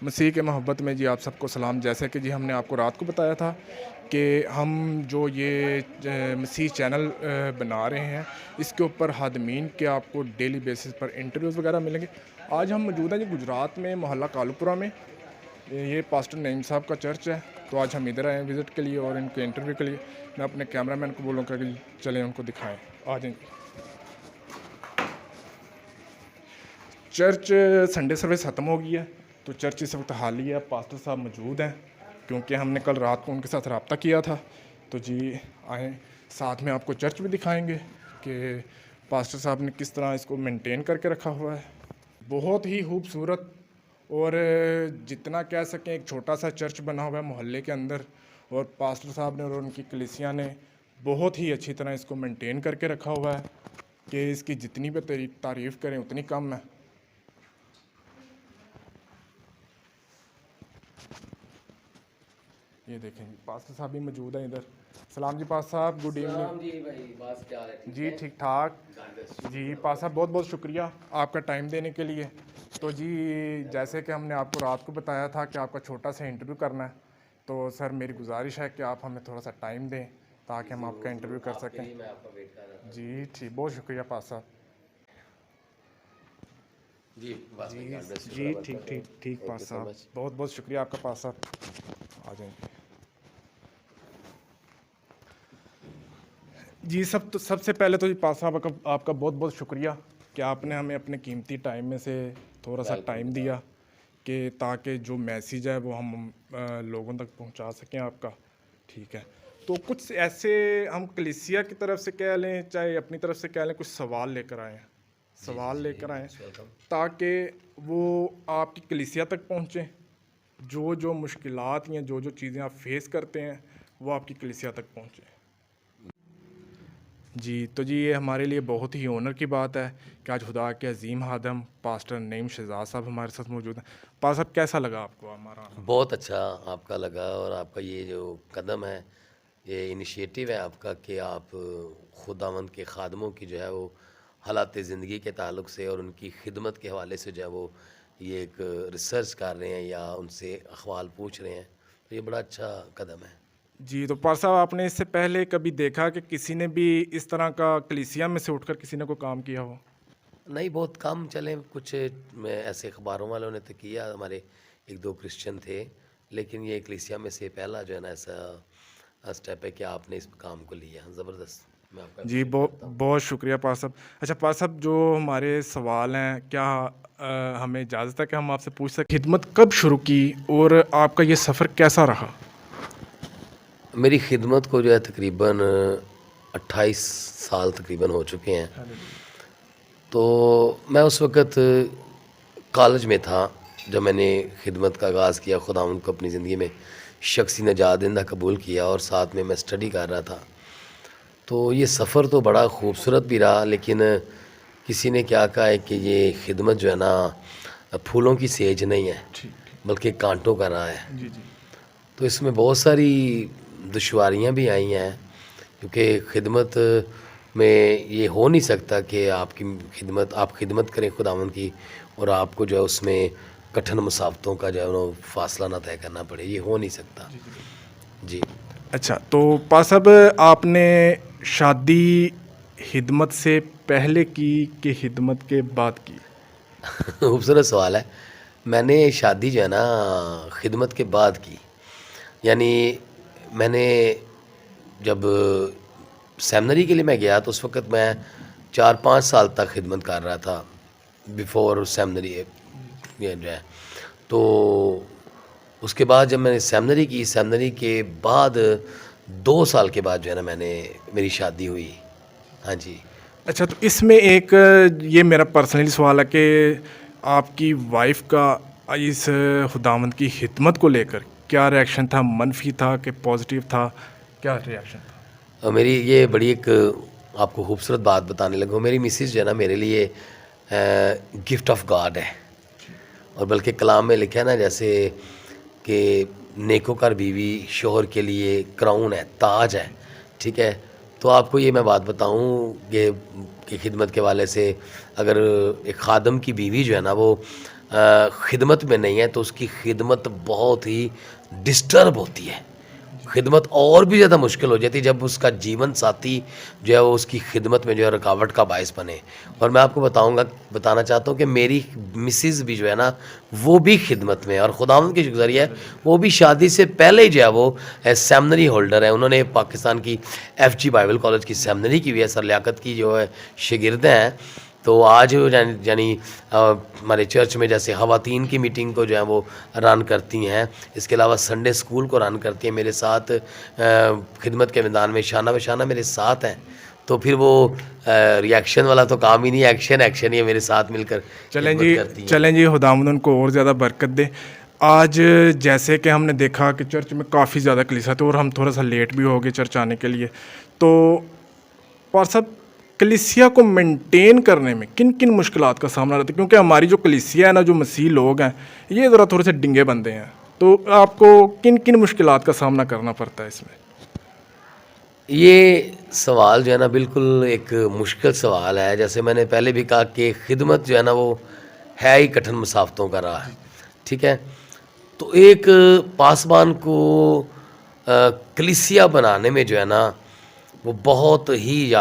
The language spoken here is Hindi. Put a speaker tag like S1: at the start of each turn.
S1: मसीह के मोहब्बत में जी आप सबको सलाम। जैसे कि जी हमने आपको रात को बताया था कि हम जो ये मसीह चैनल बना रहे हैं, इसके ऊपर हादमीन के आपको डेली बेसिस पर इंटरव्यूज़ वगैरह मिलेंगे। आज हम मौजूद हैं जी गुजरात में, मोहल्ला कालूपुरा में। ये पास्टर नईम साहब का चर्च है, तो आज हम इधर आए हैं विज़िट के लिए और इनके इंटरव्यू के लिए। मैं अपने कैमरामैन को बोलूँगा कि चलें उनको दिखाएँ। आ जाएँ। चर्च संडे सर्विस ख़त्म हो गई है, तो चर्च इस वक्त खाली है। पास्टर साहब मौजूद हैं क्योंकि हमने कल रात को उनके साथ रब्ता किया था। तो जी आए, साथ में आपको चर्च भी दिखाएंगे कि पास्टर साहब ने किस तरह इसको मेंटेन करके रखा हुआ है। बहुत ही खूबसूरत और जितना कह सकें एक छोटा सा चर्च बना हुआ है मोहल्ले के अंदर, और पास्टर साहब ने और उनकी कलीसिया ने बहुत ही अच्छी तरह इसको मेंटेन करके रखा हुआ है कि इसकी जितनी भी तारीफ़ करें उतनी कम है। ये देखें पास्टर साहब भी मौजूद हैं इधर। सलाम जी पास्टर साहब, गुड इवनिंग
S2: जी भाई, बस क्या हाल है?
S1: जी। ठीक ठाक जी। पास्टर साहब बहुत बहुत शुक्रिया आपका टाइम देने के लिए। तो जी जैसे कि हमने आपको रात को बताया था कि आपका छोटा सा इंटरव्यू करना है, तो सर मेरी गुजारिश है कि आप हमें थोड़ा सा टाइम दें ताकि हम आपका इंटरव्यू कर सकें।
S2: मैं आपका वेट कर रहा था
S1: जी ठीक, बहुत शुक्रिया पास्टर साहब।
S2: जी। बस
S1: जी
S2: भाई, God bless you,
S1: जी
S2: बड़ा
S1: ठीक
S2: welcome
S1: ठीक
S2: है।
S1: ठीक
S2: Thank you
S1: पास्टर
S2: so
S1: साहब,
S2: much।
S1: बहुत बहुत शुक्रिया आपका पास्टर साहब। आ जाएंगे जी। सबसे पहले तो जी पास साहब आपका बहुत बहुत शुक्रिया कि आपने हमें अपने कीमती टाइम में से थोड़ा सा
S2: वेलकम
S1: टाइम
S2: बेटा।
S1: दिया कि ताकि जो मैसेज है वो हम लोगों तक पहुंचा सकें आपका। ठीक है, तो कुछ ऐसे हम कलीसिया की तरफ से कह लें चाहे अपनी तरफ से कह लें, कुछ सवाल लेकर आए हैं,
S2: जी
S1: सवाल
S2: जी जी,
S1: लेकर आए
S2: वेलकम।
S1: ताकि वो आपकी कलीसिया तक पहुँचें। जो जो मुश्किलात या जो जो चीज़ें आप फेस करते हैं वो आपकी कलीसिया तक पहुँचें। जी, तो जी ये हमारे लिए बहुत ही ऑनर की बात है कि आज खुदा के अजीम खादम पास्टर नईम शहजाद साहब हमारे साथ मौजूद हैं। पास्टर साहब कैसा लगा आपको हमारा आना?
S2: बहुत अच्छा आपका लगा, और आपका ये जो कदम है, ये इनिशिएटिव है आपका कि आप खुदावंद के खादमों की जो है वो हालात ज़िंदगी के ताल्लुक से और उनकी खिदमत के हवाले से जो है वो ये एक रिसर्च कर रहे हैं या उनसे अहवाल पूछ रहे हैं, तो ये बड़ा अच्छा कदम है।
S1: जी, तो पास्टर साहब आपने इससे पहले कभी देखा कि किसी ने भी इस तरह का कलीसिया में से उठकर किसी ने कोई काम किया हो?
S2: नहीं, बहुत कम चले, कुछ में ऐसे अखबारों वालों ने तो किया, हमारे एक दो क्रिश्चियन थे, लेकिन ये कलीसिया में से पहला जो है ना ऐसा स्टेप है कि आपने इस काम को लिया। ज़बरदस्त, मैं आपका
S1: जी,
S2: अप्रिशिएट करता हूँ।
S1: बहुत शुक्रिया पास्टर साहब। अच्छा पास्टर साहब, जो हमारे सवाल हैं, क्या हमें इजाज़त है कि हम आपसे पूछ सकें खिदमत कब शुरू की और आपका ये सफ़र कैसा रहा?
S2: मेरी खिदमत को जो है तकरीबन 28 साल तकरीबन हो चुके हैं। तो मैं उस वक़्त कॉलेज में था जब मैंने खिदमत का आगाज़ किया, खुदावंद को अपनी ज़िंदगी में शख्सी नजात दहिंदा कबूल किया, और साथ में मैं स्टडी कर रहा था। तो ये सफ़र तो बड़ा खूबसूरत भी रहा, लेकिन किसी ने क्या कहा है कि ये खिदमत जो है ना फूलों की सेज नहीं है,
S1: ठीक ठीक।
S2: बल्कि कांटों का राह है।
S1: जी जी।
S2: तो इसमें बहुत सारी दुश्वारियाँ भी आई हैं, क्योंकि खिदमत में ये हो नहीं सकता कि आप खिदमत करें खुदावंद की और आपको जो है उसमें कठिन मुसाफ़तों का जो है वो फ़ासला ना तय करना पड़े, ये हो नहीं सकता।
S1: जी जी बिल्कुल।
S2: जी।
S1: अच्छा, तो पास्टर साहब आपने शादी खिदमत से पहले की कि खिदमत के बाद की?
S2: खूबसूरत सवाल है। मैंने शादी जो है ना खिदमत के बाद की, यानी मैंने जब सेमिनरी के लिए मैं गया तो उस वक़्त मैं 4-5 साल तक खिदमत कर रहा था, बिफ़ोर सेमिनरी ये जो है। तो उसके बाद जब मैंने सेमिनरी की, सेमिनरी के बाद 2 साल के बाद जो है ना मेरी शादी हुई। हाँ जी।
S1: अच्छा, तो इसमें एक ये मेरा पर्सनली सवाल है कि आपकी वाइफ का इस खुदावंद की खिदमत को लेकर क्या रिएक्शन था? मनफी था कि पॉजिटिव था? क्या रिएक्शन था?
S2: और मेरी ये बड़ी एक आपको खूबसूरत बात बताने लगा, मेरी मिसेज़ जो है ना मेरे लिए गिफ्ट ऑफ गॉड है। और बल्कि कलाम में लिखा है ना, जैसे कि नेकोकार बीवी शोहर के लिए क्राउन है, ताज है। ठीक है, तो आपको ये मैं बात बताऊं कि खिदमत के वाले से, अगर एक खादम की बीवी जो है ना वो खिदमत में नहीं है तो उसकी खिदमत बहुत ही डिस्टर्ब होती है, खिदमत और भी ज़्यादा मुश्किल हो जाती है जब उसका जीवन साथी जो है वो उसकी खिदमत में जो है रुकावट का बायस बने। और मैं आपको बताना चाहता हूँ कि मेरी मिसेज़ भी जो है ना वो भी खिदमत में है और खुदावंद की शुक्रगुजारी है, वो भी शादी से पहले ही जो है वो सेमिनरी होल्डर है। उन्होंने पाकिस्तान की FG बाइबल कॉलेज की सेमिनरी की हुई है, सर लियाकत की जो है शागिर्द हैं। तो आज यानी हमारे चर्च में जैसे ख़वातीन की मीटिंग को जो है वो रन करती हैं, इसके अलावा संडे स्कूल को रन करती हैं मेरे साथ, खिदमत के मैदान में शाना बशाना मेरे साथ हैं। तो फिर वो रिएक्शन वाला तो काम ही नहीं, एक्शन एक्शन ही है, मेरे साथ मिलकर खिदमत करती हैं।
S1: चलें जी, खुदावंद उनको और ज़्यादा बरकत दे। आज जैसे कि हमने देखा कि चर्च में काफ़ी ज़्यादा कलीसिया थे और हम थोड़ा सा लेट भी हो गए चर्च आने के लिए, तो पार साहब कलीसिया को मेंटेन करने में किन किन मुश्किलात का सामना रहता है? क्योंकि हमारी जो कलीसिया है ना, जो मसीह लोग हैं, ये ज़रा थोड़े से डिंगे बंदे हैं, तो आपको किन किन मुश्किलात का सामना करना पड़ता है इसमें?
S2: ये सवाल जो है ना बिल्कुल एक मुश्किल सवाल है। जैसे मैंने पहले भी कहा कि खिदमत जो है ना वो है ही कठिन मसाफ़तों का राह, ठीक है। तो एक पासबान को कलीसिया बनाने में जो है ना वो बहुत ही